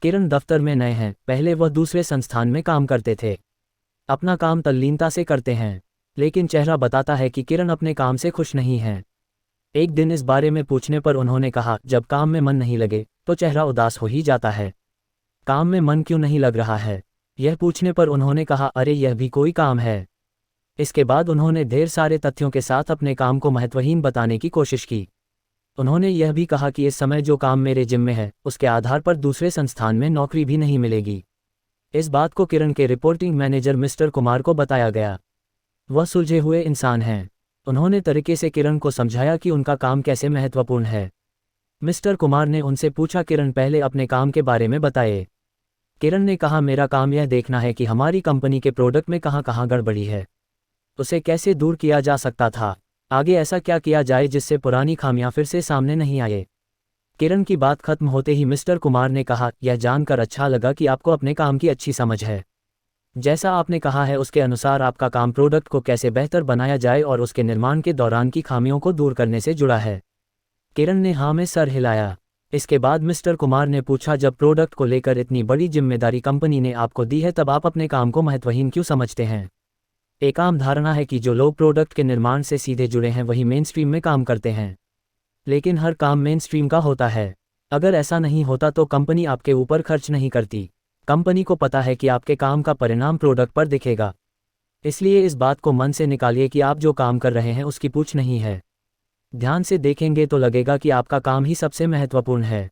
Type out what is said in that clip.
किरण दफ्तर में नए हैं, पहले वह दूसरे संस्थान में काम करते थे। अपना काम तल्लीनता से करते हैं, लेकिन चेहरा बताता है कि किरण अपने काम से खुश नहीं हैं। एक दिन इस बारे में पूछने पर उन्होंने कहा, जब काम में मन नहीं लगे तो चेहरा उदास हो ही जाता है। काम में मन क्यों नहीं लग रहा है? यह पूछने पर उन्होंने कहा, अरे यह भी कोई काम है। इसके बाद उन्होंने ढेर सारे तथ्यों के साथ अपने काम को महत्वहीन बताने की कोशिश की। उन्होंने यह भी कहा कि इस समय जो काम मेरे जिम्मे है उसके आधार पर दूसरे संस्थान में नौकरी भी नहीं मिलेगी। इस बात को किरण के रिपोर्टिंग मैनेजर मिस्टर कुमार को बताया गया। वह सुलझे हुए इंसान हैं। उन्होंने तरीके से किरण को समझाया कि उनका काम कैसे महत्वपूर्ण है। मिस्टर कुमार ने उनसे पूछा, किरण पहले अपने काम के बारे में बताए। किरण ने कहा, मेरा काम यह देखना है कि हमारी कंपनी के प्रोडक्ट में कहाँ कहाँ गड़बड़ी है, उसे कैसे दूर किया जा सकता था, आगे ऐसा क्या किया जाए जिससे पुरानी खामियां फिर से सामने नहीं आए। किरण की बात खत्म होते ही मिस्टर कुमार ने कहा, यह जानकर अच्छा लगा कि आपको अपने काम की अच्छी समझ है। जैसा आपने कहा है उसके अनुसार आपका काम प्रोडक्ट को कैसे बेहतर बनाया जाए और उसके निर्माण के दौरान की खामियों को दूर करने से जुड़ा है। किरण ने हाँ में सर हिलाया। इसके बाद मिस्टर कुमार ने पूछा, जब प्रोडक्ट को लेकर इतनी बड़ी जिम्मेदारी कंपनी ने आपको दी है तब आप अपने काम को महत्वहीन क्यों समझते हैं? एक आम धारणा है कि जो लोग प्रोडक्ट के निर्माण से सीधे जुड़े हैं वही मेन स्ट्रीम में काम करते हैं, लेकिन हर काम मेन स्ट्रीम का होता है। अगर ऐसा नहीं होता तो कंपनी आपके ऊपर खर्च नहीं करती। कंपनी को पता है कि आपके काम का परिणाम प्रोडक्ट पर दिखेगा, इसलिए इस बात को मन से निकालिए कि आप जो काम कर रहे हैं उसकी पूछ नहीं है। ध्यान से देखेंगे तो लगेगा कि आपका काम ही सबसे महत्वपूर्ण है।